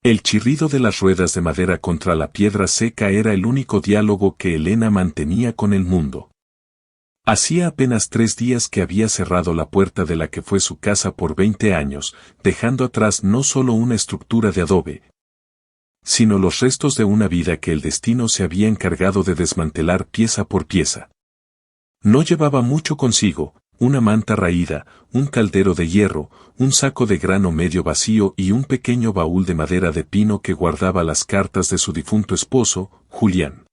El chirrido de las ruedas de madera contra la piedra seca era el único diálogo que Elena mantenía con el mundo. Hacía apenas 3 días que había cerrado la puerta de la que fue su casa por 20 años, dejando atrás no solo una estructura de adobe, sino los restos de una vida que el destino se había encargado de desmantelar pieza por pieza. No llevaba mucho consigo: una manta raída, un caldero de hierro, un saco de grano medio vacío y un pequeño baúl de madera de pino que guardaba las cartas de su difunto esposo, Julián.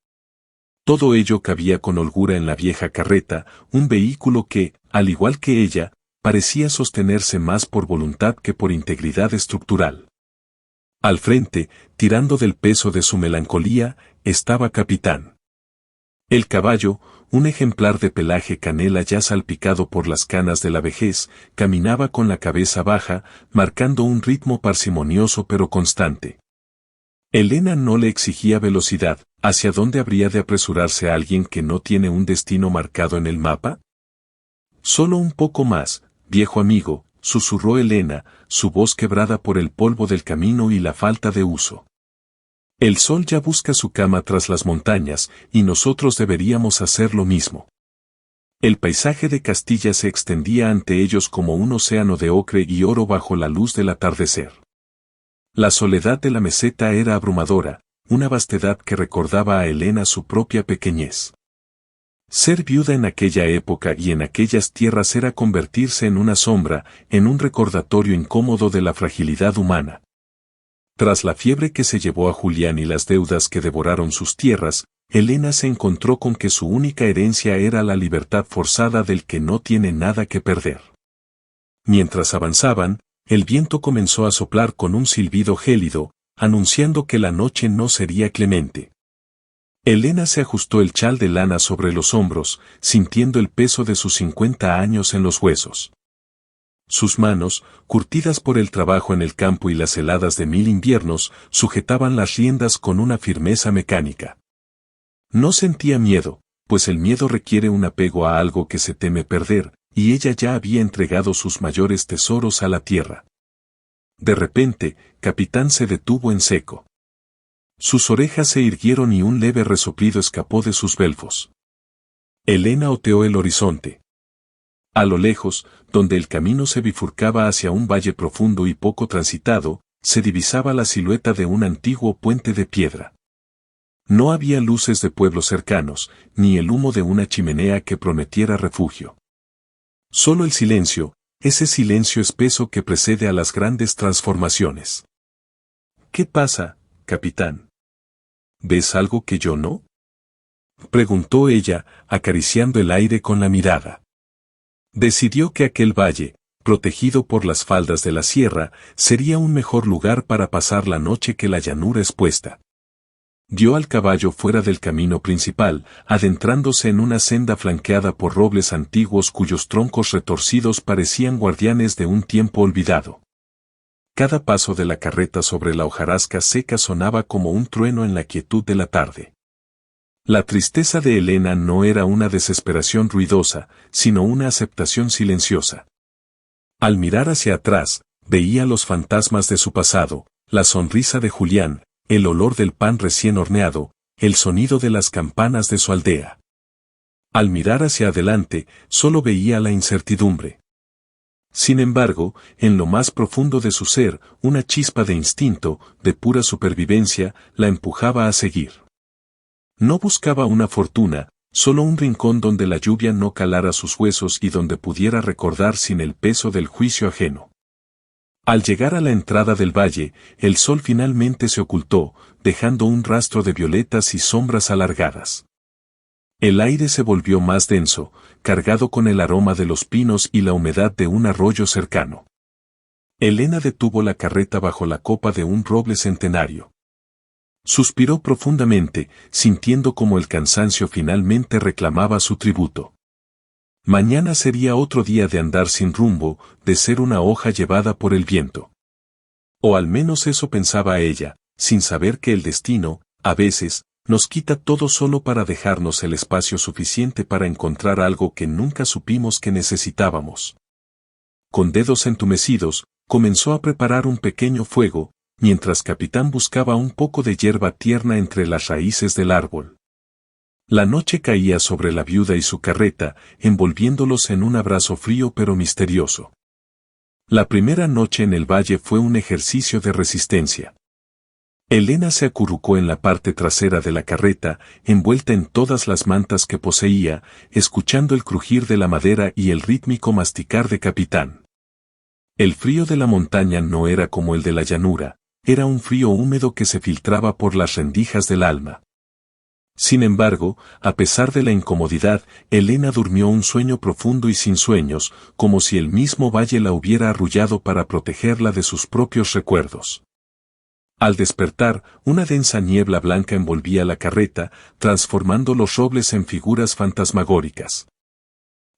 Todo ello cabía con holgura en la vieja carreta, un vehículo que, al igual que ella, parecía sostenerse más por voluntad que por integridad estructural. Al frente, tirando del peso de su melancolía, estaba Capitán. El caballo, un ejemplar de pelaje canela ya salpicado por las canas de la vejez, caminaba con la cabeza baja, marcando un ritmo parsimonioso pero constante. Elena no le exigía velocidad. ¿Hacia dónde habría de apresurarse alguien que no tiene un destino marcado en el mapa? Solo un poco más, viejo amigo, susurró Elena, su voz quebrada por el polvo del camino y la falta de uso. El sol ya busca su cama tras las montañas, y nosotros deberíamos hacer lo mismo. El paisaje de Castilla se extendía ante ellos como un océano de ocre y oro bajo la luz del atardecer. La soledad de la meseta era abrumadora, una vastedad que recordaba a Elena su propia pequeñez. Ser viuda en aquella época y en aquellas tierras era convertirse en una sombra, en un recordatorio incómodo de la fragilidad humana. Tras la fiebre que se llevó a Julián y las deudas que devoraron sus tierras, Elena se encontró con que su única herencia era la libertad forzada del que no tiene nada que perder. Mientras avanzaban, el viento comenzó a soplar con un silbido gélido, anunciando que la noche no sería clemente. Elena se ajustó el chal de lana sobre los hombros, sintiendo el peso de sus 50 años en los huesos. Sus manos, curtidas por el trabajo en el campo y las heladas de 1000 inviernos, sujetaban las riendas con una firmeza mecánica. No sentía miedo, pues el miedo requiere un apego a algo que se teme perder, y ella ya había entregado sus mayores tesoros a la tierra. De repente, Capitán se detuvo en seco. Sus orejas se irguieron y un leve resoplido escapó de sus belfos. Elena oteó el horizonte. A lo lejos, donde el camino se bifurcaba hacia un valle profundo y poco transitado, se divisaba la silueta de un antiguo puente de piedra. No había luces de pueblos cercanos, ni el humo de una chimenea que prometiera refugio. Solo el silencio, ese silencio espeso que precede a las grandes transformaciones. ¿Qué pasa, capitán? ¿Ves algo que yo no? Preguntó ella, acariciando el aire con la mirada. Decidió que aquel valle, protegido por las faldas de la sierra, sería un mejor lugar para pasar la noche que la llanura expuesta. Dio al caballo fuera del camino principal, adentrándose en una senda flanqueada por robles antiguos cuyos troncos retorcidos parecían guardianes de un tiempo olvidado. Cada paso de la carreta sobre la hojarasca seca sonaba como un trueno en la quietud de la tarde. La tristeza de Elena no era una desesperación ruidosa, sino una aceptación silenciosa. Al mirar hacia atrás, veía los fantasmas de su pasado, la sonrisa de Julián, el olor del pan recién horneado, el sonido de las campanas de su aldea. Al mirar hacia adelante, solo veía la incertidumbre. Sin embargo, en lo más profundo de su ser, una chispa de instinto, de pura supervivencia, la empujaba a seguir. No buscaba una fortuna, solo un rincón donde la lluvia no calara sus huesos y donde pudiera recordar sin el peso del juicio ajeno. Al llegar a la entrada del valle, el sol finalmente se ocultó, dejando un rastro de violetas y sombras alargadas. El aire se volvió más denso, cargado con el aroma de los pinos y la humedad de un arroyo cercano. Elena detuvo la carreta bajo la copa de un roble centenario. Suspiró profundamente, sintiendo como el cansancio finalmente reclamaba su tributo. Mañana sería otro día de andar sin rumbo, de ser una hoja llevada por el viento. O al menos eso pensaba ella, sin saber que el destino, a veces, nos quita todo solo para dejarnos el espacio suficiente para encontrar algo que nunca supimos que necesitábamos. Con dedos entumecidos, comenzó a preparar un pequeño fuego, mientras Capitán buscaba un poco de hierba tierna entre las raíces del árbol. La noche caía sobre la viuda y su carreta, envolviéndolos en un abrazo frío pero misterioso. La primera noche en el valle fue un ejercicio de resistencia. Elena se acurrucó en la parte trasera de la carreta, envuelta en todas las mantas que poseía, escuchando el crujir de la madera y el rítmico masticar de Capitán. El frío de la montaña no era como el de la llanura, era un frío húmedo que se filtraba por las rendijas del alma. Sin embargo, a pesar de la incomodidad, Elena durmió un sueño profundo y sin sueños, como si el mismo valle la hubiera arrullado para protegerla de sus propios recuerdos. Al despertar, una densa niebla blanca envolvía la carreta, transformando los robles en figuras fantasmagóricas.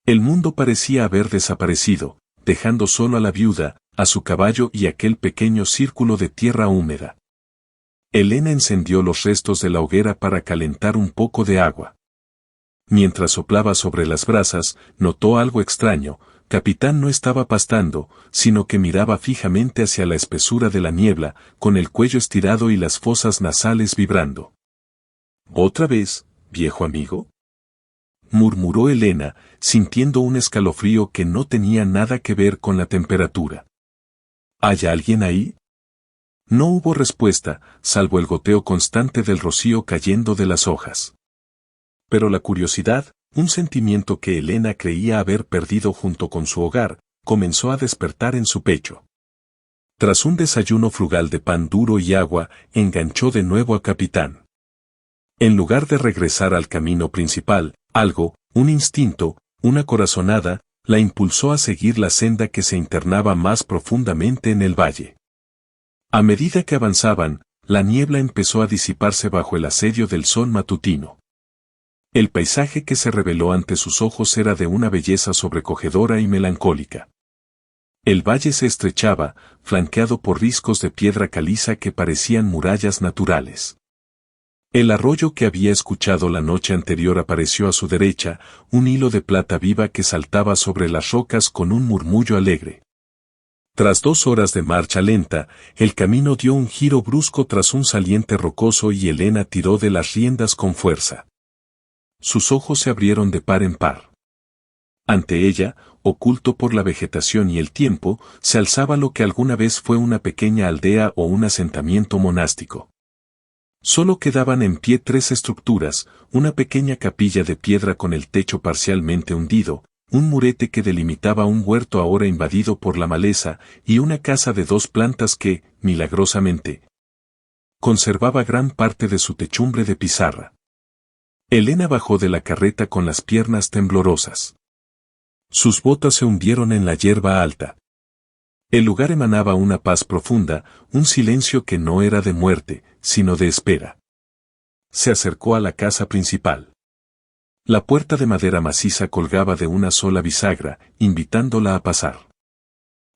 El mundo parecía haber desaparecido, dejando solo a la viuda, a su caballo y aquel pequeño círculo de tierra húmeda. Elena encendió los restos de la hoguera para calentar un poco de agua. Mientras soplaba sobre las brasas, notó algo extraño. Capitán no estaba pastando, sino que miraba fijamente hacia la espesura de la niebla, con el cuello estirado y las fosas nasales vibrando. ¿Otra vez, viejo amigo?, murmuró Elena, sintiendo un escalofrío que no tenía nada que ver con la temperatura. ¿Hay alguien ahí? No hubo respuesta, salvo el goteo constante del rocío cayendo de las hojas. Pero la curiosidad, un sentimiento que Elena creía haber perdido junto con su hogar, comenzó a despertar en su pecho. Tras un desayuno frugal de pan duro y agua, enganchó de nuevo al Capitán. En lugar de regresar al camino principal, algo, un instinto, una corazonada, la impulsó a seguir la senda que se internaba más profundamente en el valle. A medida que avanzaban, la niebla empezó a disiparse bajo el asedio del sol matutino. El paisaje que se reveló ante sus ojos era de una belleza sobrecogedora y melancólica. El valle se estrechaba, flanqueado por riscos de piedra caliza que parecían murallas naturales. El arroyo que había escuchado la noche anterior apareció a su derecha, un hilo de plata viva que saltaba sobre las rocas con un murmullo alegre. Tras 2 horas de marcha lenta, el camino dio un giro brusco tras un saliente rocoso y Elena tiró de las riendas con fuerza. Sus ojos se abrieron de par en par. Ante ella, oculto por la vegetación y el tiempo, se alzaba lo que alguna vez fue una pequeña aldea o un asentamiento monástico. Solo quedaban en pie 3 estructuras, una pequeña capilla de piedra con el techo parcialmente hundido, un murete que delimitaba un huerto ahora invadido por la maleza, y una casa de 2 plantas que, milagrosamente, conservaba gran parte de su techumbre de pizarra. Elena bajó de la carreta con las piernas temblorosas. Sus botas se hundieron en la hierba alta. El lugar emanaba una paz profunda, un silencio que no era de muerte, sino de espera. Se acercó a la casa principal. La puerta de madera maciza colgaba de una sola bisagra, invitándola a pasar.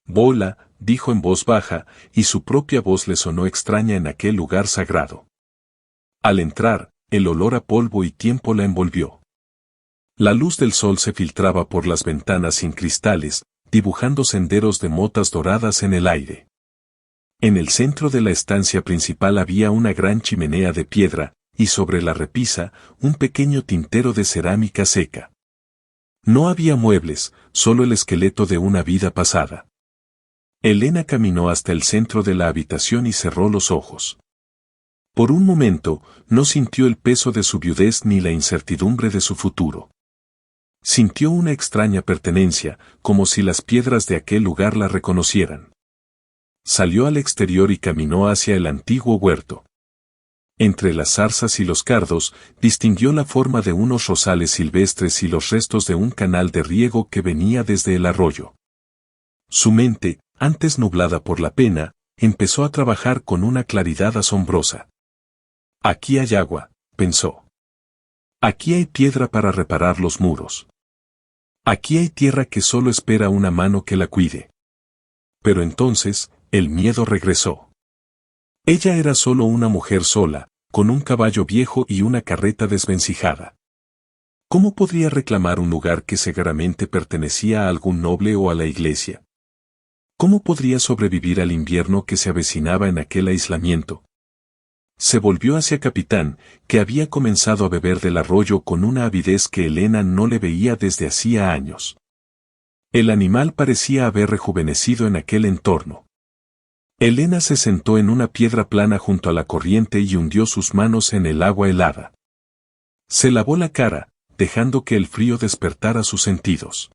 «Bola», dijo en voz baja, y su propia voz le sonó extraña en aquel lugar sagrado. Al entrar, el olor a polvo y tiempo la envolvió. La luz del sol se filtraba por las ventanas sin cristales, dibujando senderos de motas doradas en el aire. En el centro de la estancia principal había una gran chimenea de piedra, y sobre la repisa, un pequeño tintero de cerámica seca. No había muebles, solo el esqueleto de una vida pasada. Elena caminó hasta el centro de la habitación y cerró los ojos. Por un momento, no sintió el peso de su viudez ni la incertidumbre de su futuro. Sintió una extraña pertenencia, como si las piedras de aquel lugar la reconocieran. Salió al exterior y caminó hacia el antiguo huerto. Entre las zarzas y los cardos, distinguió la forma de unos rosales silvestres y los restos de un canal de riego que venía desde el arroyo. Su mente, antes nublada por la pena, empezó a trabajar con una claridad asombrosa. Aquí hay agua, pensó. Aquí hay piedra para reparar los muros. Aquí hay tierra que solo espera una mano que la cuide. Pero entonces, el miedo regresó. Ella era solo una mujer sola, con un caballo viejo y una carreta desvencijada. ¿Cómo podría reclamar un lugar que seguramente pertenecía a algún noble o a la iglesia? ¿Cómo podría sobrevivir al invierno que se avecinaba en aquel aislamiento? Se volvió hacia Capitán, que había comenzado a beber del arroyo con una avidez que Elena no le veía desde hacía años. El animal parecía haber rejuvenecido en aquel entorno. Elena se sentó en una piedra plana junto a la corriente y hundió sus manos en el agua helada. Se lavó la cara, dejando que el frío despertara sus sentidos.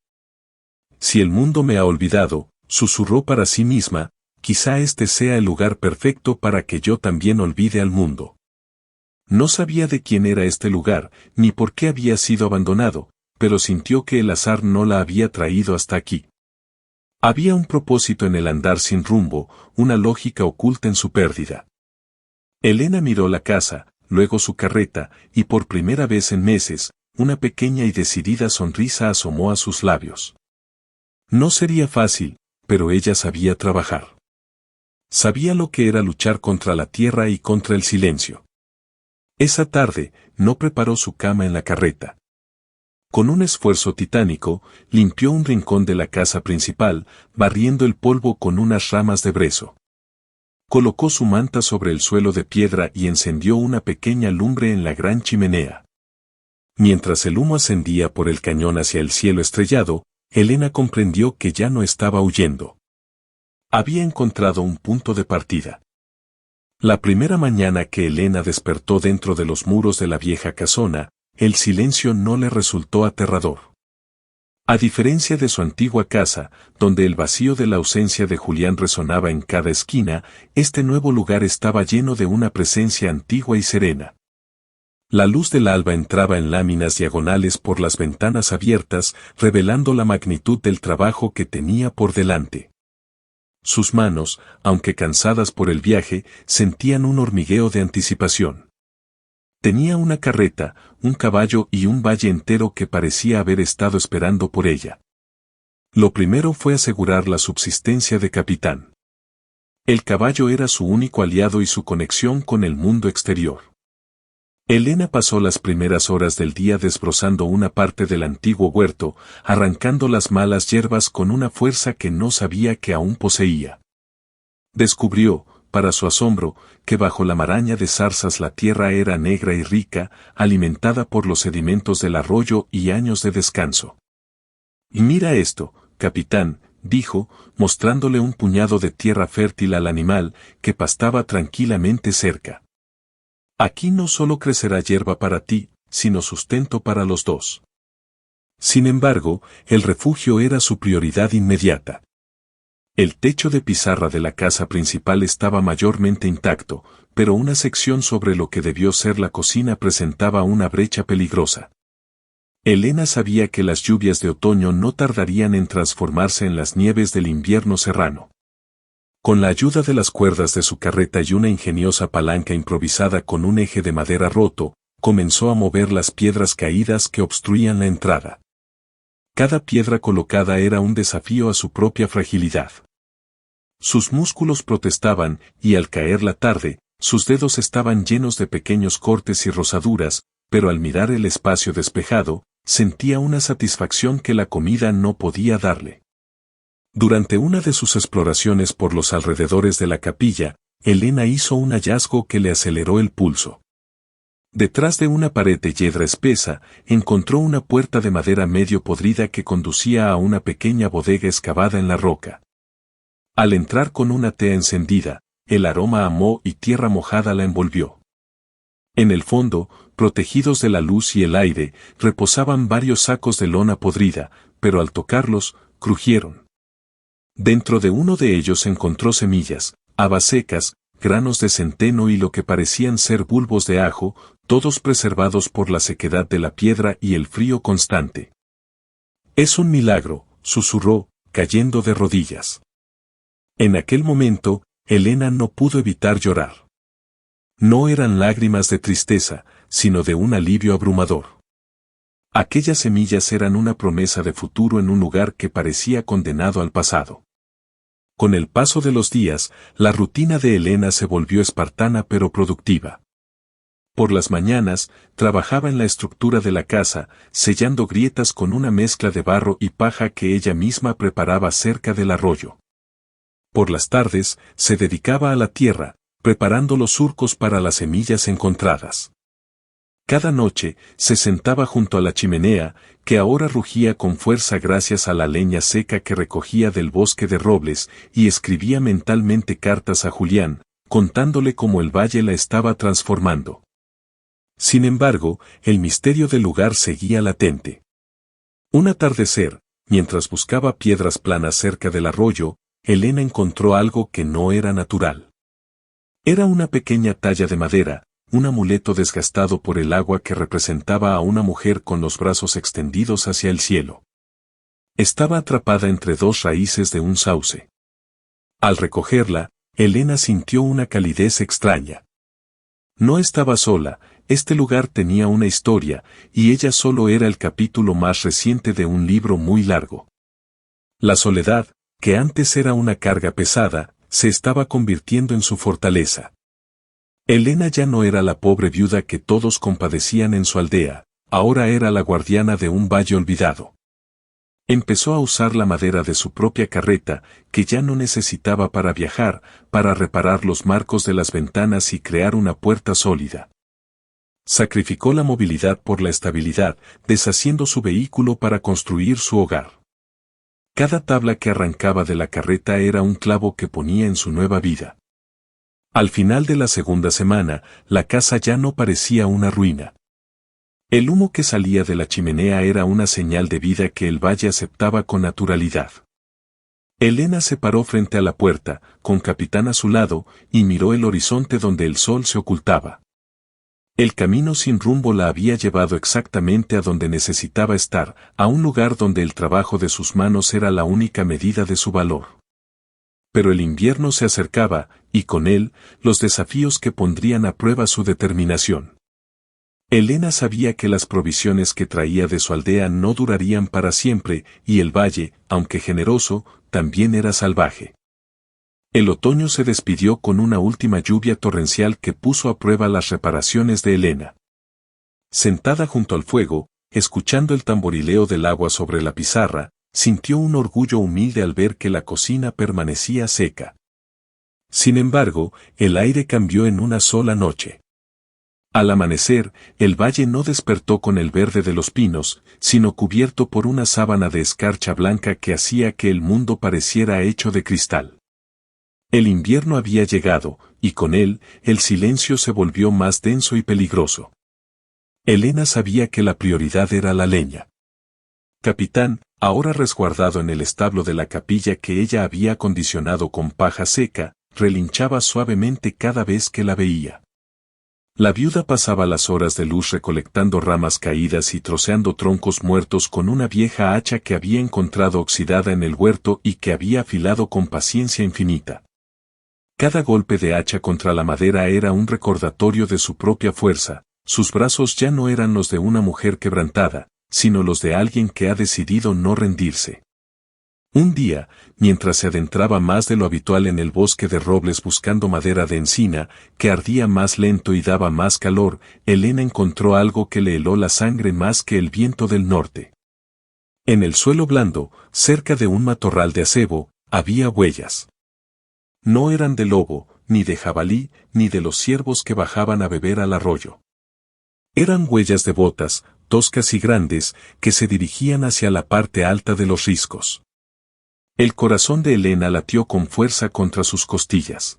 Si el mundo me ha olvidado, susurró para sí misma, quizá este sea el lugar perfecto para que yo también olvide al mundo. No sabía de quién era este lugar, ni por qué había sido abandonado, pero sintió que el azar no la había traído hasta aquí. Había un propósito en el andar sin rumbo, una lógica oculta en su pérdida. Elena miró la casa, luego su carreta, y por primera vez en meses, una pequeña y decidida sonrisa asomó a sus labios. No sería fácil, pero ella sabía trabajar. Sabía lo que era luchar contra la tierra y contra el silencio. Esa tarde, no preparó su cama en la carreta. Con un esfuerzo titánico, limpió un rincón de la casa principal, barriendo el polvo con unas ramas de brezo. Colocó su manta sobre el suelo de piedra y encendió una pequeña lumbre en la gran chimenea. Mientras el humo ascendía por el cañón hacia el cielo estrellado, Elena comprendió que ya no estaba huyendo. Había encontrado un punto de partida. La primera mañana que Elena despertó dentro de los muros de la vieja casona, el silencio no le resultó aterrador. A diferencia de su antigua casa, donde el vacío de la ausencia de Julián resonaba en cada esquina, este nuevo lugar estaba lleno de una presencia antigua y serena. La luz del alba entraba en láminas diagonales por las ventanas abiertas, revelando la magnitud del trabajo que tenía por delante. Sus manos, aunque cansadas por el viaje, sentían un hormigueo de anticipación. Tenía una carreta, un caballo y un valle entero que parecía haber estado esperando por ella. Lo primero fue asegurar la subsistencia de Capitán. El caballo era su único aliado y su conexión con el mundo exterior. Elena pasó las primeras horas del día desbrozando una parte del antiguo huerto, arrancando las malas hierbas con una fuerza que no sabía que aún poseía. Descubrió, para su asombro, que bajo la maraña de zarzas la tierra era negra y rica, alimentada por los sedimentos del arroyo y años de descanso. «Y mira esto, Capitán», dijo, mostrándole un puñado de tierra fértil al animal, que pastaba tranquilamente cerca. «Aquí no solo crecerá hierba para ti, sino sustento para los dos». Sin embargo, el refugio era su prioridad inmediata. El techo de pizarra de la casa principal estaba mayormente intacto, pero una sección sobre lo que debió ser la cocina presentaba una brecha peligrosa. Elena sabía que las lluvias de otoño no tardarían en transformarse en las nieves del invierno serrano. Con la ayuda de las cuerdas de su carreta y una ingeniosa palanca improvisada con un eje de madera roto, comenzó a mover las piedras caídas que obstruían la entrada. Cada piedra colocada era un desafío a su propia fragilidad. Sus músculos protestaban, y al caer la tarde, sus dedos estaban llenos de pequeños cortes y rozaduras, pero al mirar el espacio despejado, sentía una satisfacción que la comida no podía darle. Durante una de sus exploraciones por los alrededores de la capilla, Elena hizo un hallazgo que le aceleró el pulso. Detrás de una pared de hiedra espesa, encontró una puerta de madera medio podrida que conducía a una pequeña bodega excavada en la roca. Al entrar con una tea encendida, el aroma a moho y tierra mojada la envolvió. En el fondo, protegidos de la luz y el aire, reposaban varios sacos de lona podrida, pero al tocarlos, crujieron. Dentro de uno de ellos encontró semillas, habas secas, granos de centeno y lo que parecían ser bulbos de ajo, todos preservados por la sequedad de la piedra y el frío constante. «Es un milagro», susurró, cayendo de rodillas. En aquel momento, Elena no pudo evitar llorar. No eran lágrimas de tristeza, sino de un alivio abrumador. Aquellas semillas eran una promesa de futuro en un lugar que parecía condenado al pasado. Con el paso de los días, la rutina de Elena se volvió espartana pero productiva. Por las mañanas, trabajaba en la estructura de la casa, sellando grietas con una mezcla de barro y paja que ella misma preparaba cerca del arroyo. Por las tardes, se dedicaba a la tierra, preparando los surcos para las semillas encontradas. Cada noche, se sentaba junto a la chimenea, que ahora rugía con fuerza gracias a la leña seca que recogía del bosque de robles, y escribía mentalmente cartas a Julián, contándole cómo el valle la estaba transformando. Sin embargo, el misterio del lugar seguía latente. Un atardecer, mientras buscaba piedras planas cerca del arroyo, Elena encontró algo que no era natural. Era una pequeña talla de madera, un amuleto desgastado por el agua que representaba a una mujer con los brazos extendidos hacia el cielo. Estaba atrapada entre dos raíces de un sauce. Al recogerla, Elena sintió una calidez extraña. No estaba sola, este lugar tenía una historia, y ella solo era el capítulo más reciente de un libro muy largo. La soledad, que antes era una carga pesada, se estaba convirtiendo en su fortaleza. Elena ya no era la pobre viuda que todos compadecían en su aldea, ahora era la guardiana de un valle olvidado. Empezó a usar la madera de su propia carreta, que ya no necesitaba para viajar, para reparar los marcos de las ventanas y crear una puerta sólida. Sacrificó la movilidad por la estabilidad, deshaciendo su vehículo para construir su hogar. Cada tabla que arrancaba de la carreta era un clavo que ponía en su nueva vida. Al final de la segunda semana, la casa ya no parecía una ruina. El humo que salía de la chimenea era una señal de vida que el valle aceptaba con naturalidad. Elena se paró frente a la puerta, con Capitán a su lado, y miró el horizonte donde el sol se ocultaba. El camino sin rumbo la había llevado exactamente a donde necesitaba estar, a un lugar donde el trabajo de sus manos era la única medida de su valor. Pero el invierno se acercaba, y con él, los desafíos que pondrían a prueba su determinación. Elena sabía que las provisiones que traía de su aldea no durarían para siempre, y el valle, aunque generoso, también era salvaje. El otoño se despidió con una última lluvia torrencial que puso a prueba las reparaciones de Elena. Sentada junto al fuego, escuchando el tamborileo del agua sobre la pizarra, sintió un orgullo humilde al ver que la cocina permanecía seca. Sin embargo, el aire cambió en una sola noche. Al amanecer, el valle no despertó con el verde de los pinos, sino cubierto por una sábana de escarcha blanca que hacía que el mundo pareciera hecho de cristal. El invierno había llegado, y con él, el silencio se volvió más denso y peligroso. Elena sabía que la prioridad era la leña. Capitán, ahora resguardado en el establo de la capilla que ella había acondicionado con paja seca, relinchaba suavemente cada vez que la veía. La viuda pasaba las horas de luz recolectando ramas caídas y troceando troncos muertos con una vieja hacha que había encontrado oxidada en el huerto y que había afilado con paciencia infinita. Cada golpe de hacha contra la madera era un recordatorio de su propia fuerza, sus brazos ya no eran los de una mujer quebrantada, sino los de alguien que ha decidido no rendirse. Un día, mientras se adentraba más de lo habitual en el bosque de robles buscando madera de encina, que ardía más lento y daba más calor, Elena encontró algo que le heló la sangre más que el viento del norte. En el suelo blando, cerca de un matorral de acebo, había huellas. No eran de lobo, ni de jabalí, ni de los ciervos que bajaban a beber al arroyo. Eran huellas de botas, toscas y grandes, que se dirigían hacia la parte alta de los riscos. El corazón de Elena latió con fuerza contra sus costillas.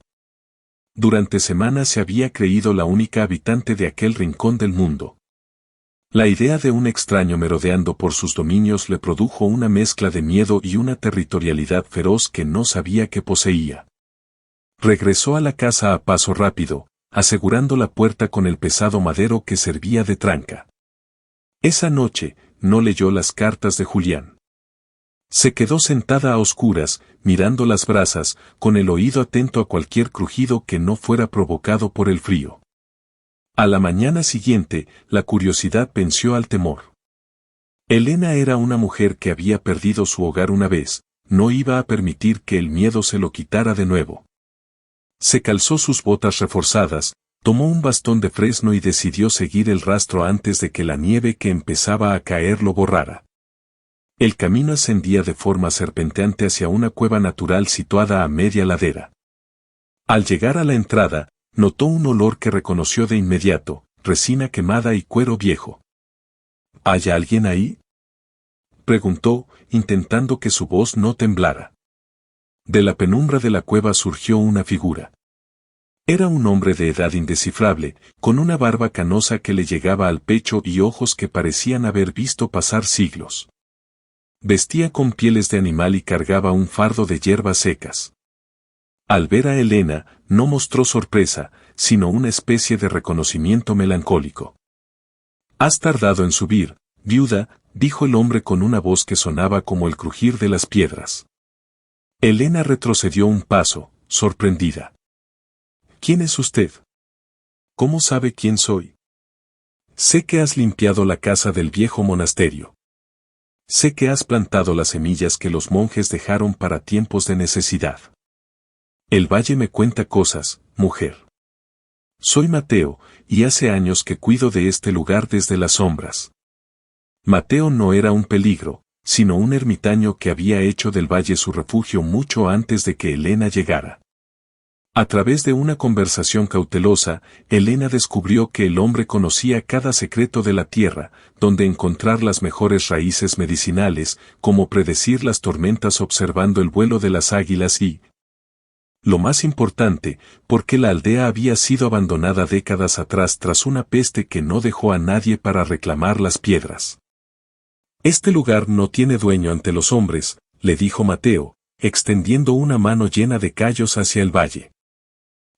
Durante semanas se había creído la única habitante de aquel rincón del mundo. La idea de un extraño merodeando por sus dominios le produjo una mezcla de miedo y una territorialidad feroz que no sabía que poseía. Regresó a la casa a paso rápido, asegurando la puerta con el pesado madero que servía de tranca. Esa noche, no leyó las cartas de Julián. Se quedó sentada a oscuras, mirando las brasas, con el oído atento a cualquier crujido que no fuera provocado por el frío. A la mañana siguiente, la curiosidad venció al temor. Elena era una mujer que había perdido su hogar una vez, no iba a permitir que el miedo se lo quitara de nuevo. Se calzó sus botas reforzadas, tomó un bastón de fresno y decidió seguir el rastro antes de que la nieve que empezaba a caer lo borrara. El camino ascendía de forma serpenteante hacia una cueva natural situada a media ladera. Al llegar a la entrada, notó un olor que reconoció de inmediato, resina quemada y cuero viejo. ¿Hay alguien ahí?, preguntó, intentando que su voz no temblara. De la penumbra de la cueva surgió una figura. Era un hombre de edad indescifrable, con una barba canosa que le llegaba al pecho y ojos que parecían haber visto pasar siglos. Vestía con pieles de animal y cargaba un fardo de hierbas secas. Al ver a Elena, no mostró sorpresa, sino una especie de reconocimiento melancólico. «¿Has tardado en subir, viuda?», dijo el hombre con una voz que sonaba como el crujir de las piedras. Elena retrocedió un paso, sorprendida. «¿Quién es usted? ¿Cómo sabe quién soy? Sé que has limpiado la casa del viejo monasterio. Sé que has plantado las semillas que los monjes dejaron para tiempos de necesidad. El valle me cuenta cosas, mujer. Soy Mateo, y hace años que cuido de este lugar desde las sombras». Mateo no era un peligro, sino un ermitaño que había hecho del valle su refugio mucho antes de que Elena llegara. A través de una conversación cautelosa, Elena descubrió que el hombre conocía cada secreto de la tierra, donde encontrar las mejores raíces medicinales, como predecir las tormentas observando el vuelo de las águilas y, lo más importante, porque la aldea había sido abandonada décadas atrás tras una peste que no dejó a nadie para reclamar las piedras. «Este lugar no tiene dueño ante los hombres», le dijo Mateo, extendiendo una mano llena de callos hacia el valle.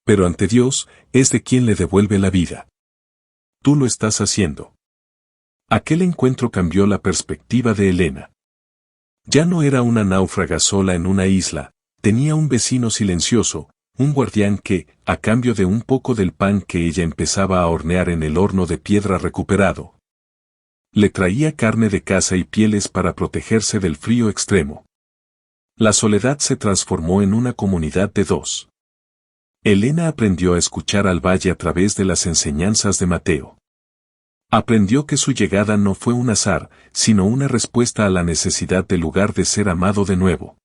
«Pero ante Dios, es de quien le devuelve la vida. Tú lo estás haciendo». Aquel encuentro cambió la perspectiva de Elena. Ya no era una náufraga sola en una isla, tenía un vecino silencioso, un guardián que, a cambio de un poco del pan que ella empezaba a hornear en el horno de piedra recuperado, le traía carne de caza y pieles para protegerse del frío extremo. La soledad se transformó en una comunidad de dos. Elena aprendió a escuchar al valle a través de las enseñanzas de Mateo. Aprendió que su llegada no fue un azar, sino una respuesta a la necesidad del lugar de ser amado de nuevo.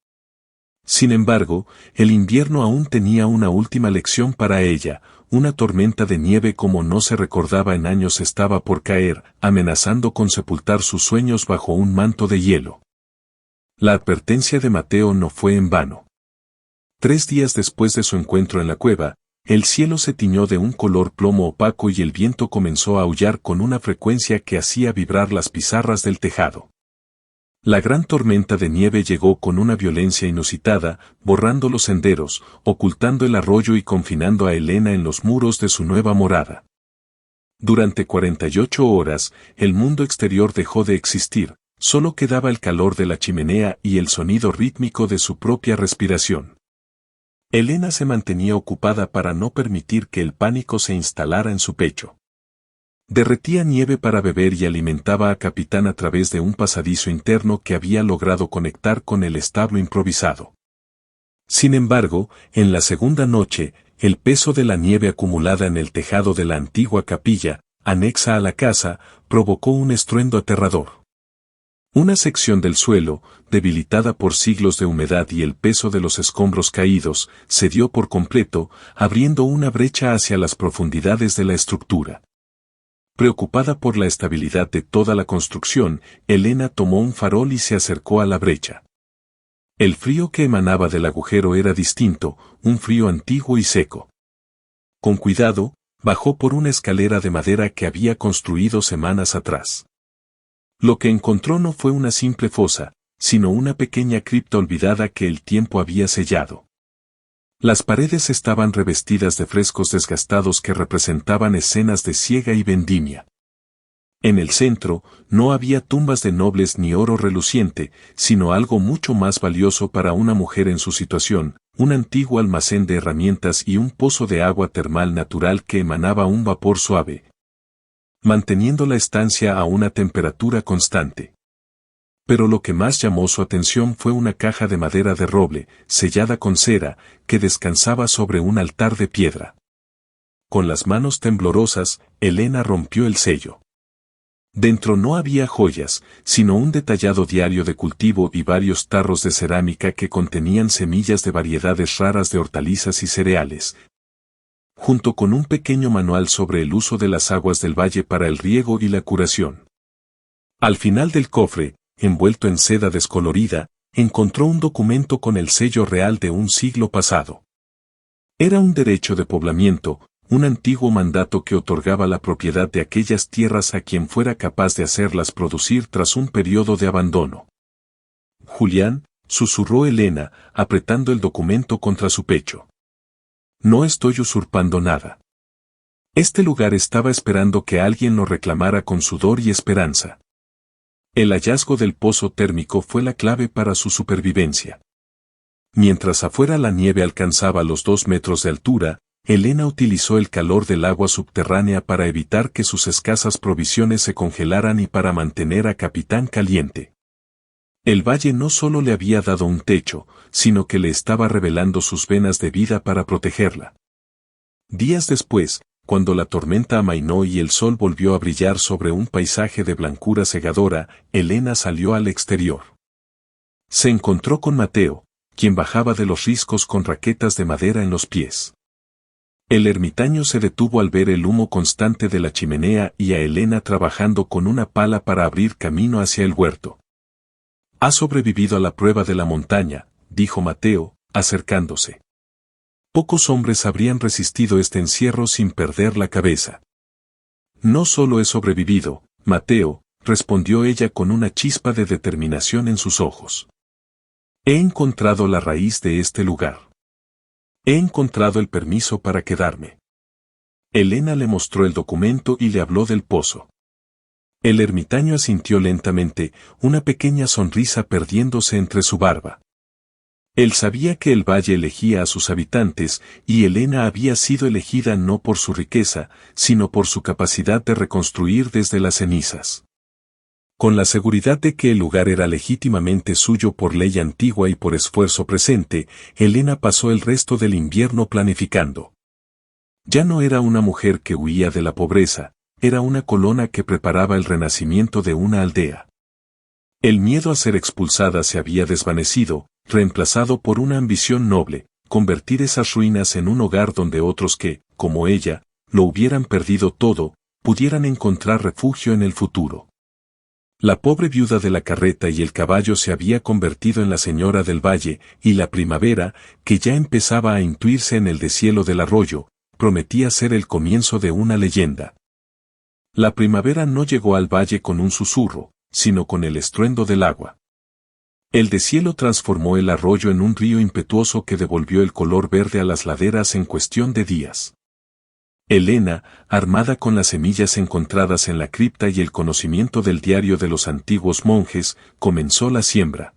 Sin embargo, el invierno aún tenía una última lección para ella. Una tormenta de nieve como no se recordaba en años estaba por caer, amenazando con sepultar sus sueños bajo un manto de hielo. La advertencia de Mateo no fue en vano. 3 días después de su encuentro en la cueva, el cielo se tiñó de un color plomo opaco y el viento comenzó a aullar con una frecuencia que hacía vibrar las pizarras del tejado. La gran tormenta de nieve llegó con una violencia inusitada, borrando los senderos, ocultando el arroyo y confinando a Elena en los muros de su nueva morada. Durante 48 horas, el mundo exterior dejó de existir, solo quedaba el calor de la chimenea y el sonido rítmico de su propia respiración. Elena se mantenía ocupada para no permitir que el pánico se instalara en su pecho. Derretía nieve para beber y alimentaba a Capitán a través de un pasadizo interno que había logrado conectar con el establo improvisado. Sin embargo, en la segunda noche, el peso de la nieve acumulada en el tejado de la antigua capilla, anexa a la casa, provocó un estruendo aterrador. Una sección del suelo, debilitada por siglos de humedad y el peso de los escombros caídos, cedió por completo, abriendo una brecha hacia las profundidades de la estructura. Preocupada por la estabilidad de toda la construcción, Elena tomó un farol y se acercó a la brecha. El frío que emanaba del agujero era distinto, un frío antiguo y seco. Con cuidado, bajó por una escalera de madera que había construido semanas atrás. Lo que encontró no fue una simple fosa, sino una pequeña cripta olvidada que el tiempo había sellado. Las paredes estaban revestidas de frescos desgastados que representaban escenas de siega y vendimia. En el centro, no había tumbas de nobles ni oro reluciente, sino algo mucho más valioso para una mujer en su situación, un antiguo almacén de herramientas y un pozo de agua termal natural que emanaba un vapor suave, manteniendo la estancia a una temperatura constante. Pero lo que más llamó su atención fue una caja de madera de roble, sellada con cera, que descansaba sobre un altar de piedra. Con las manos temblorosas, Elena rompió el sello. Dentro no había joyas, sino un detallado diario de cultivo y varios tarros de cerámica que contenían semillas de variedades raras de hortalizas y cereales, junto con un pequeño manual sobre el uso de las aguas del valle para el riego y la curación. Al final del cofre, envuelto en seda descolorida, encontró un documento con el sello real de un siglo pasado. Era un derecho de poblamiento, un antiguo mandato que otorgaba la propiedad de aquellas tierras a quien fuera capaz de hacerlas producir tras un periodo de abandono. Julián, susurró Elena, apretando el documento contra su pecho. No estoy usurpando nada. Este lugar estaba esperando que alguien lo reclamara con sudor y esperanza. El hallazgo del pozo térmico fue la clave para su supervivencia. Mientras afuera la nieve alcanzaba los 2 metros de altura, Elena utilizó el calor del agua subterránea para evitar que sus escasas provisiones se congelaran y para mantener a Capitán caliente. El valle no solo le había dado un techo, sino que le estaba revelando sus venas de vida para protegerla. Días después, cuando la tormenta amainó y el sol volvió a brillar sobre un paisaje de blancura cegadora, Elena salió al exterior. Se encontró con Mateo, quien bajaba de los riscos con raquetas de madera en los pies. El ermitaño se detuvo al ver el humo constante de la chimenea y a Elena trabajando con una pala para abrir camino hacia el huerto. «Ha sobrevivido a la prueba de la montaña», dijo Mateo, acercándose. Pocos hombres habrían resistido este encierro sin perder la cabeza. «No solo he sobrevivido, Mateo», respondió ella con una chispa de determinación en sus ojos. «He encontrado la raíz de este lugar. He encontrado el permiso para quedarme». Elena le mostró el documento y le habló del pozo. El ermitaño asintió lentamente, una pequeña sonrisa perdiéndose entre su barba. Él sabía que el valle elegía a sus habitantes, y Elena había sido elegida no por su riqueza, sino por su capacidad de reconstruir desde las cenizas. Con la seguridad de que el lugar era legítimamente suyo por ley antigua y por esfuerzo presente, Elena pasó el resto del invierno planificando. Ya no era una mujer que huía de la pobreza, era una colonia que preparaba el renacimiento de una aldea. El miedo a ser expulsada se había desvanecido, reemplazado por una ambición noble, convertir esas ruinas en un hogar donde otros que, como ella, lo hubieran perdido todo, pudieran encontrar refugio en el futuro. La pobre viuda de la carreta y el caballo se había convertido en la señora del valle, y la primavera, que ya empezaba a intuirse en el deshielo del arroyo, prometía ser el comienzo de una leyenda. La primavera no llegó al valle con un susurro, sino con el estruendo del agua. El deshielo transformó el arroyo en un río impetuoso que devolvió el color verde a las laderas en cuestión de días. Elena, armada con las semillas encontradas en la cripta y el conocimiento del diario de los antiguos monjes, comenzó la siembra.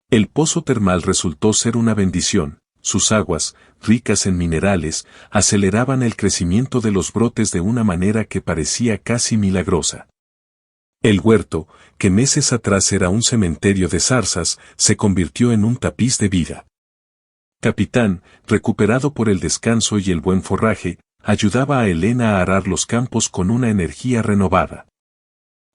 El pozo termal resultó ser una bendición, sus aguas, ricas en minerales, aceleraban el crecimiento de los brotes de una manera que parecía casi milagrosa. El huerto, que meses atrás era un cementerio de zarzas, se convirtió en un tapiz de vida. Capitán, recuperado por el descanso y el buen forraje, ayudaba a Elena a arar los campos con una energía renovada.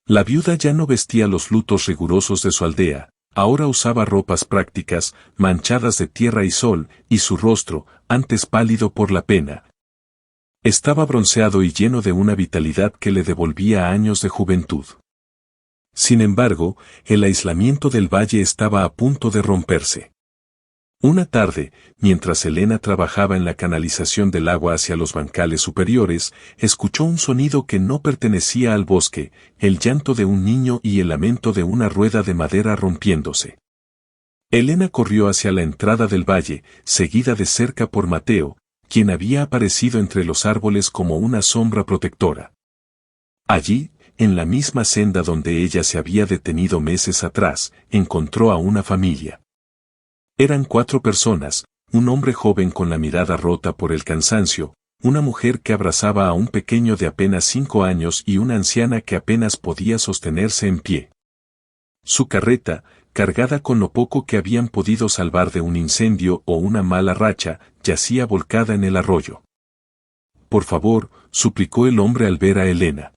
La viuda ya no vestía los lutos rigurosos de su aldea, ahora usaba ropas prácticas, manchadas de tierra y sol, y su rostro, antes pálido por la pena, estaba bronceado y lleno de una vitalidad que le devolvía años de juventud. Sin embargo, el aislamiento del valle estaba a punto de romperse. Una tarde, mientras Elena trabajaba en la canalización del agua hacia los bancales superiores, escuchó un sonido que no pertenecía al bosque, el llanto de un niño y el lamento de una rueda de madera rompiéndose. Elena corrió hacia la entrada del valle, seguida de cerca por Mateo, quien había aparecido entre los árboles como una sombra protectora. Allí, en la misma senda donde ella se había detenido meses atrás, encontró a una familia. Eran 4 personas, un hombre joven con la mirada rota por el cansancio, una mujer que abrazaba a un pequeño de apenas 5 años y una anciana que apenas podía sostenerse en pie. Su carreta, cargada con lo poco que habían podido salvar de un incendio o una mala racha, yacía volcada en el arroyo. «Por favor», suplicó el hombre al ver a Elena.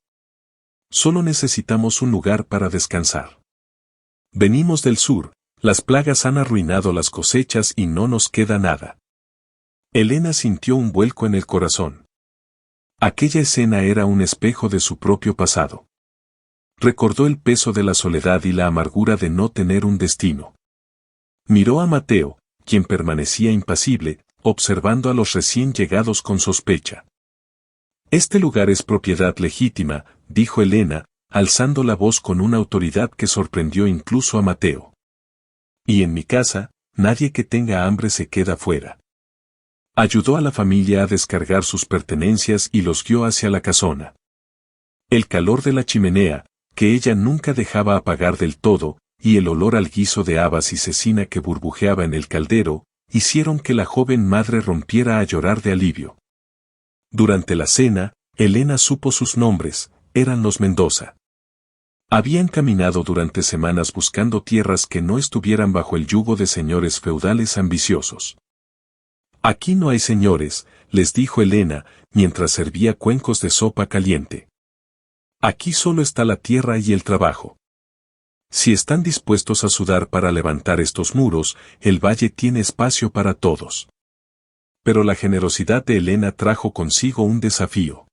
solo necesitamos un lugar para descansar. Venimos del sur, las plagas han arruinado las cosechas y no nos queda nada. Elena sintió un vuelco en el corazón. Aquella escena era un espejo de su propio pasado. Recordó el peso de la soledad y la amargura de no tener un destino. Miró a Mateo, quien permanecía impasible, observando a los recién llegados con sospecha. Este lugar es propiedad legítima, dijo Elena, alzando la voz con una autoridad que sorprendió incluso a Mateo. Y en mi casa, nadie que tenga hambre se queda fuera. Ayudó a la familia a descargar sus pertenencias y los guió hacia la casona. El calor de la chimenea, que ella nunca dejaba apagar del todo, y el olor al guiso de habas y cecina que burbujeaba en el caldero, hicieron que la joven madre rompiera a llorar de alivio. Durante la cena, Elena supo sus nombres, eran los Mendoza. Habían caminado durante semanas buscando tierras que no estuvieran bajo el yugo de señores feudales ambiciosos. Aquí no hay señores, les dijo Elena, mientras servía cuencos de sopa caliente. Aquí solo está la tierra y el trabajo. Si están dispuestos a sudar para levantar estos muros, el valle tiene espacio para todos. Pero la generosidad de Elena trajo consigo un desafío.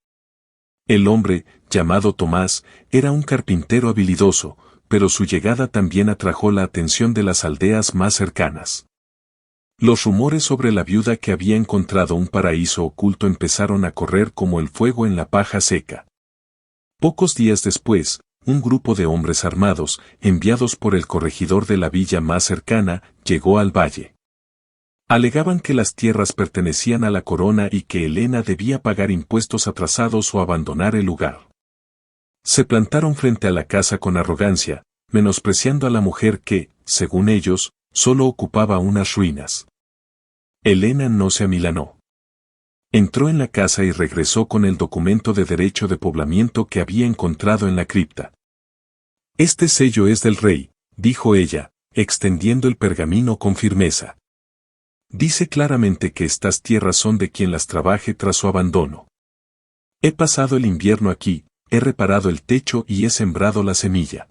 El hombre, llamado Tomás, era un carpintero habilidoso, pero su llegada también atrajo la atención de las aldeas más cercanas. Los rumores sobre la viuda que había encontrado un paraíso oculto empezaron a correr como el fuego en la paja seca. Pocos días después, un grupo de hombres armados, enviados por el corregidor de la villa más cercana, llegó al valle. Alegaban que las tierras pertenecían a la corona y que Elena debía pagar impuestos atrasados o abandonar el lugar. Se plantaron frente a la casa con arrogancia, menospreciando a la mujer que, según ellos, solo ocupaba unas ruinas. Elena no se amilanó. Entró en la casa y regresó con el documento de derecho de poblamiento que había encontrado en la cripta. Este sello es del rey, dijo ella, extendiendo el pergamino con firmeza. Dice claramente que estas tierras son de quien las trabaje tras su abandono. He pasado el invierno aquí, he reparado el techo y he sembrado la semilla.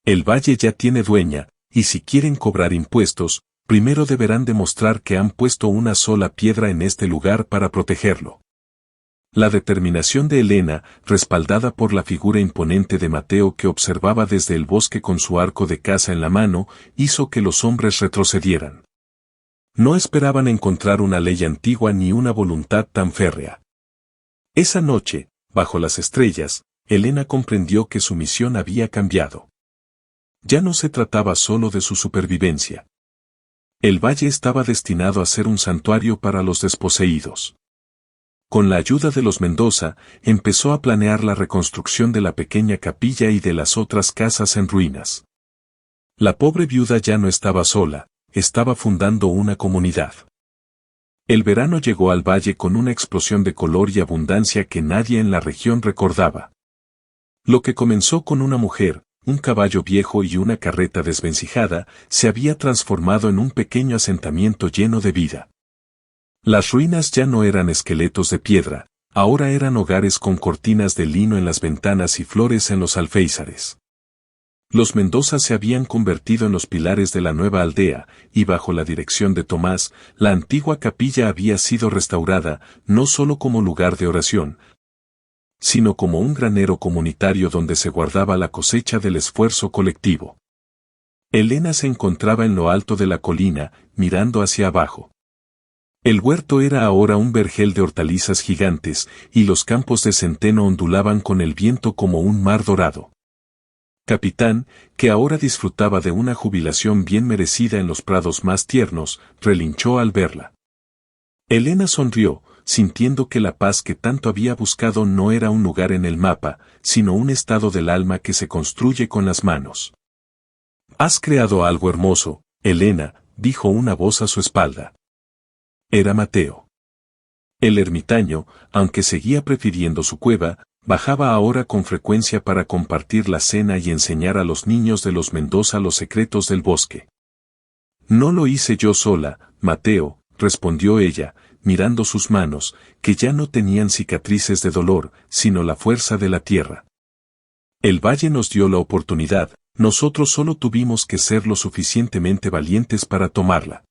El valle ya tiene dueña, y si quieren cobrar impuestos, primero deberán demostrar que han puesto una sola piedra en este lugar para protegerlo. La determinación de Elena, respaldada por la figura imponente de Mateo que observaba desde el bosque con su arco de caza en la mano, hizo que los hombres retrocedieran. No esperaban encontrar una ley antigua ni una voluntad tan férrea. Esa noche, bajo las estrellas, Elena comprendió que su misión había cambiado. Ya no se trataba solo de su supervivencia. El valle estaba destinado a ser un santuario para los desposeídos. Con la ayuda de los Mendoza, empezó a planear la reconstrucción de la pequeña capilla y de las otras casas en ruinas. La pobre viuda ya no estaba sola, estaba fundando una comunidad. El verano llegó al valle con una explosión de color y abundancia que nadie en la región recordaba. Lo que comenzó con una mujer, un caballo viejo y una carreta desvencijada, se había transformado en un pequeño asentamiento lleno de vida. Las ruinas ya no eran esqueletos de piedra, ahora eran hogares con cortinas de lino en las ventanas y flores en los alféizares. Los Mendoza se habían convertido en los pilares de la nueva aldea, y bajo la dirección de Tomás, la antigua capilla había sido restaurada, no solo como lugar de oración, sino como un granero comunitario donde se guardaba la cosecha del esfuerzo colectivo. Elena se encontraba en lo alto de la colina, mirando hacia abajo. El huerto era ahora un vergel de hortalizas gigantes, y los campos de centeno ondulaban con el viento como un mar dorado. Capitán, que ahora disfrutaba de una jubilación bien merecida en los prados más tiernos, relinchó al verla. Elena sonrió, sintiendo que la paz que tanto había buscado no era un lugar en el mapa, sino un estado del alma que se construye con las manos. «Has creado algo hermoso, Elena», dijo una voz a su espalda. Era Mateo. El ermitaño, aunque seguía prefiriendo su cueva, bajaba ahora con frecuencia para compartir la cena y enseñar a los niños de los Mendoza los secretos del bosque. «No lo hice yo sola, Mateo», respondió ella, mirando sus manos, que ya no tenían cicatrices de dolor, sino la fuerza de la tierra. El valle nos dio la oportunidad, nosotros solo tuvimos que ser lo suficientemente valientes para tomarla.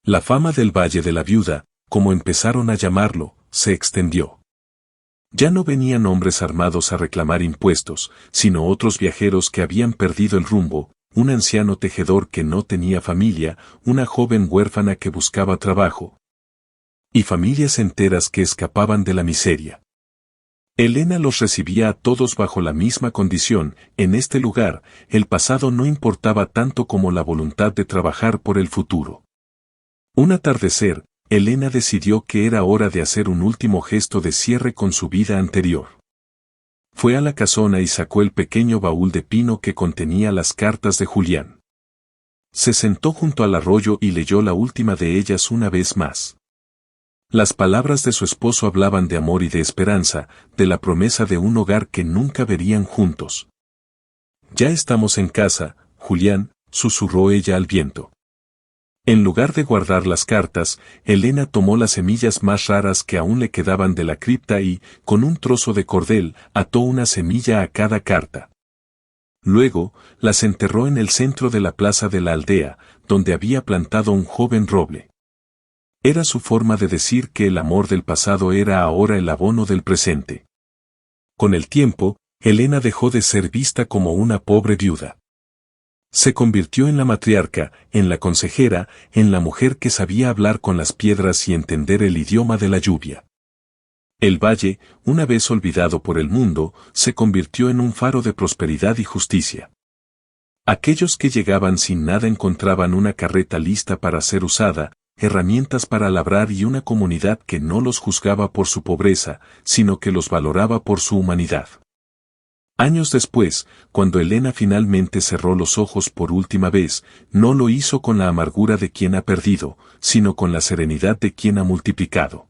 La fama del Valle de la Viuda, como empezaron a llamarlo, se extendió. Ya no venían hombres armados a reclamar impuestos, sino otros viajeros que habían perdido el rumbo, un anciano tejedor que no tenía familia, una joven huérfana que buscaba trabajo, y familias enteras que escapaban de la miseria. Elena los recibía a todos bajo la misma condición. En este lugar, el pasado no importaba tanto como la voluntad de trabajar por el futuro. Un atardecer, Elena decidió que era hora de hacer un último gesto de cierre con su vida anterior. Fue a la casona y sacó el pequeño baúl de pino que contenía las cartas de Julián. Se sentó junto al arroyo y leyó la última de ellas una vez más. Las palabras de su esposo hablaban de amor y de esperanza, de la promesa de un hogar que nunca verían juntos. «Ya estamos en casa, Julián», susurró ella al viento. En lugar de guardar las cartas, Elena tomó las semillas más raras que aún le quedaban de la cripta y, con un trozo de cordel, ató una semilla a cada carta. Luego, las enterró en el centro de la plaza de la aldea, donde había plantado un joven roble. Era su forma de decir que el amor del pasado era ahora el abono del presente. Con el tiempo, Elena dejó de ser vista como una pobre viuda. Se convirtió en la matriarca, en la consejera, en la mujer que sabía hablar con las piedras y entender el idioma de la lluvia. El valle, una vez olvidado por el mundo, se convirtió en un faro de prosperidad y justicia. Aquellos que llegaban sin nada encontraban una carreta lista para ser usada, herramientas para labrar y una comunidad que no los juzgaba por su pobreza, sino que los valoraba por su humanidad. Años después, cuando Elena finalmente cerró los ojos por última vez, no lo hizo con la amargura de quien ha perdido, sino con la serenidad de quien ha multiplicado.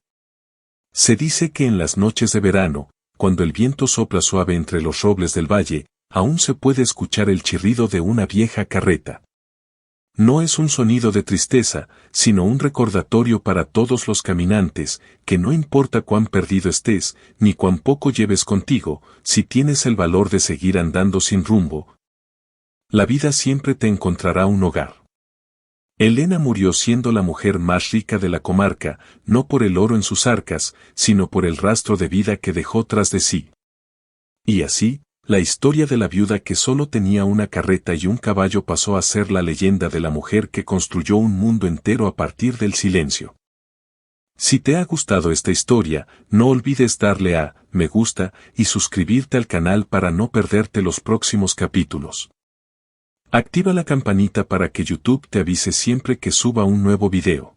Se dice que en las noches de verano, cuando el viento sopla suave entre los robles del valle, aún se puede escuchar el chirrido de una vieja carreta. No es un sonido de tristeza, sino un recordatorio para todos los caminantes, que no importa cuán perdido estés, ni cuán poco lleves contigo, si tienes el valor de seguir andando sin rumbo, la vida siempre te encontrará un hogar. Elena murió siendo la mujer más rica de la comarca, no por el oro en sus arcas, sino por el rastro de vida que dejó tras de sí. Y así, la historia de la viuda que solo tenía una carreta y un caballo pasó a ser la leyenda de la mujer que construyó un mundo entero a partir del silencio. Si te ha gustado esta historia, no olvides darle a me gusta y suscribirte al canal para no perderte los próximos capítulos. Activa la campanita para que YouTube te avise siempre que suba un nuevo video.